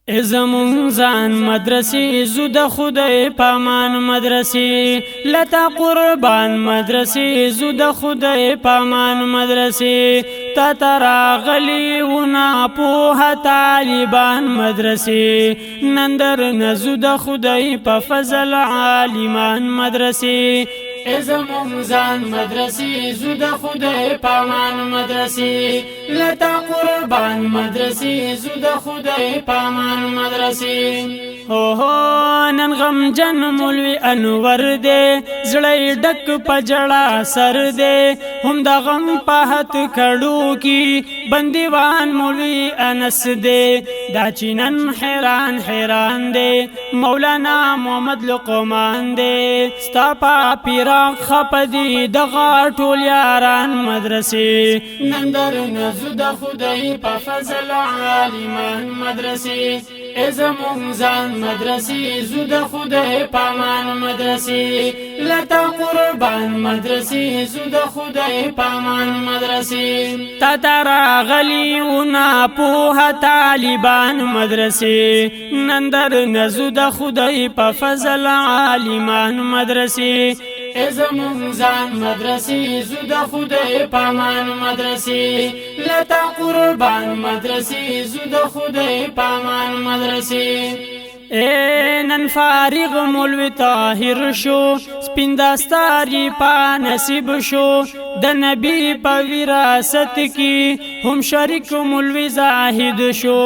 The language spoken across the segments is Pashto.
زمون ځان مدرسې زو د خدای پامان مدرسې لتا قربان مدرسې زو د خدای پامان مدرسې تا تراغلی ونا په طالبان مدرسې نندر نزو د خدای په فضل عالمان مدرسې زمون ځان مدرسې زو د خدای پامان مدرسې لتا قربان مدرسې زو د خدای پامان مدرسې هو نن غم جن مولوی انور دے زړی ډک پجړه سر دے هم د غم په هت کړو کی بندیوان مولوی انس دے دا چینن حیران حیران دے مولانا محمد لقمان دے ستا پا پیرا خپدی د غاټول یاران مدرسې نندر نزو د خدای په فضل عالمان مدرسې زمون ځان مدرسې زو د خدای پامان مدرسې لتا قربان مدرسې زو د خدای پامان مدرسې تا تراغلی ونا په طالبان مدرسې نندر نزو د خدای په فضل عالمان مدرسې زمون ځان مدرسې زو د خدای پامان مدرسې لتا قربان مدرسې زو د خدای پامان مدرسې نن فارغ مولوی طاهر شو سپین دستاری پا نصیب شو د نبی په وراثت کې هم شریک مولوی زاهد شو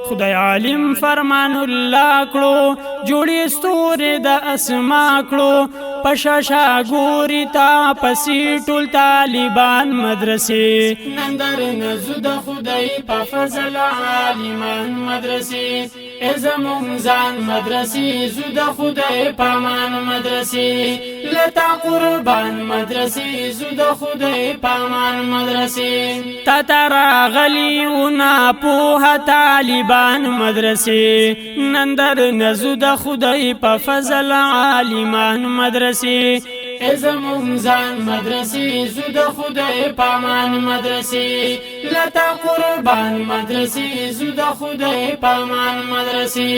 خدای عالم فرمان الله کړو جوړې ستوري د اسما کړو پشاشا ګوري تا پسې ټول طالبان مدرسې نندر نزو د خدای په فضل عالمان مدرسې زمون ځان مدرسې زو د خدای پامان مدرسې لتا قربان مدرسې زو د خدای پامان مدرسې تا تراغلی ونا په طالبان مدرسې نندر نزو د خدای په فضل عالمان مدرسې زمون ځان مدرسې زو د خدای پامان مدرسې لتا قربان مدرسې زو د خدای پامان مدرسې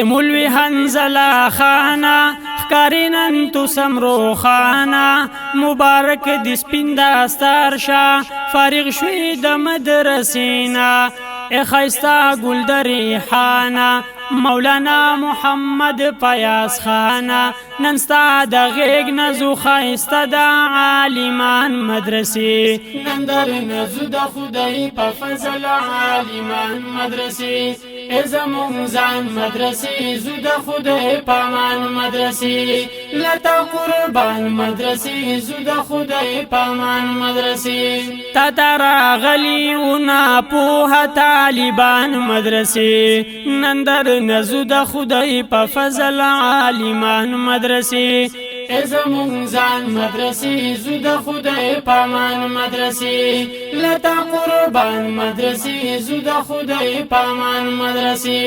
مولوی حنزله خانا خکارینن تو سمرو خانا مبارک د سپین دستار شا فارغ شوی د مدرسینا خیستا گل د ریحانا مولانا محمد پیاس خانا ننستا د غیگ نزو خیستا د عالمان مدرسې نندر نزو د خدای په فضل عالمان مدرسې زمون ځان مدرسې زو د خدای پامان مدرسې لتا قربان مدرسې زو د خدای پامان مدرسې تا تراغلی ونا په طالبان مدرسې نندر نزو د خدای په فضل عالمان مدرسې زمون ځان مدرسې زو د خدای پامان مدرسې لتا قربان مدرسې زو د خدای پامان مدرسې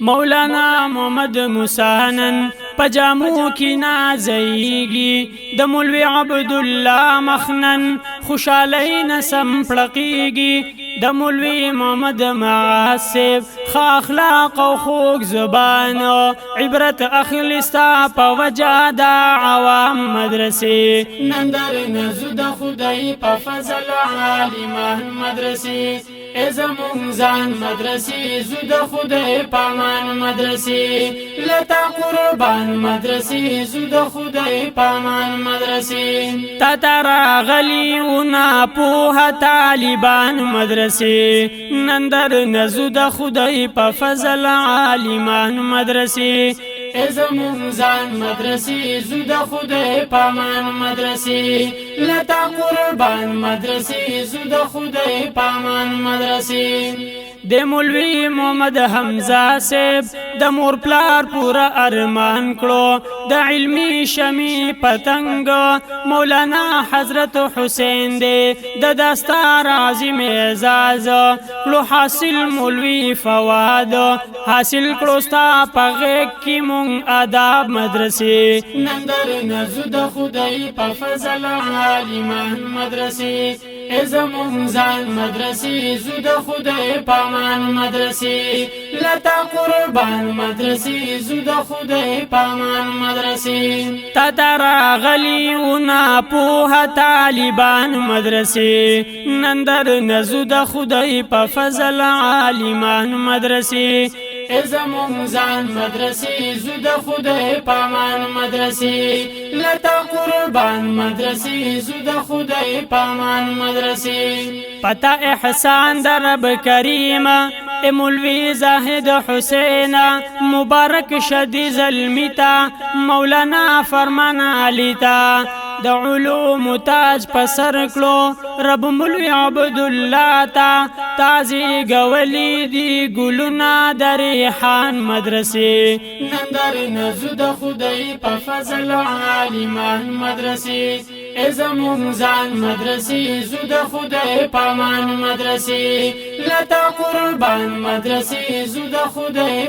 مولانا محمد موسانن پجامو کی نازیگی د مولوی عبدالله مخنن خوشالی نسم پړقیگی د مولوی محمد معاصب خاخلاق او خوږ زبان عبرت اخلستا په وجا د عوام مدرسې نندر نزو د خدای په فضل عالمان مدرسې زمون ځان مدرسې زو د خدای پامان مدرسې لتا قربان مدرسې زو د خدای پامان مدرسې تا تراغلی ونا په طالبان مدرسې نندر نزو د خدای په فضل عالمان مدرسې زمون ځان مدرسې زو د خدای پامان مدرسې لتا قربان مدرسې زو د خدای پامان مدرسې د مولوی محمد حمزه سیب د مور پلار پورا ارمان کړو د علمی شمی پتنګ مولانا حضرت حسین دے د دستار عظیم اعزاز کړو حاصل مولوی فواد حاصل کړو ستا په غیږ کې مونږ آداب مدرسې نندر نزو د خدای په فضل عالمان مدرسې زمون ځان مدرسې زو د خدای پامان مدرسې لتا قربان مدرسې زو د خدای پامان مدرسې تا راغلی و ناپوه طالبان مدرسې نندر نزو د خدای په فضل عالمان مدرسې زمون ځان مدرسې زو د خدای پامان مدرسې لتا قربان مدرسې زو د خدای پامان مدرسې پتا احسان در رب کریم مولوی زاهد حسین مبارک شدی ظلمیتا مولانا فرمان علیتا د علوم تاج پسر کړو رب مولوی عبدالله تا تازی گولی دی گلونا در ریحان مدرسې نندر نزو د خدای په فضل عالمان مدرسې زمون ځان مدرسې زو د خدای پامان مدرسې لتا قربان مدرسې زو د خدای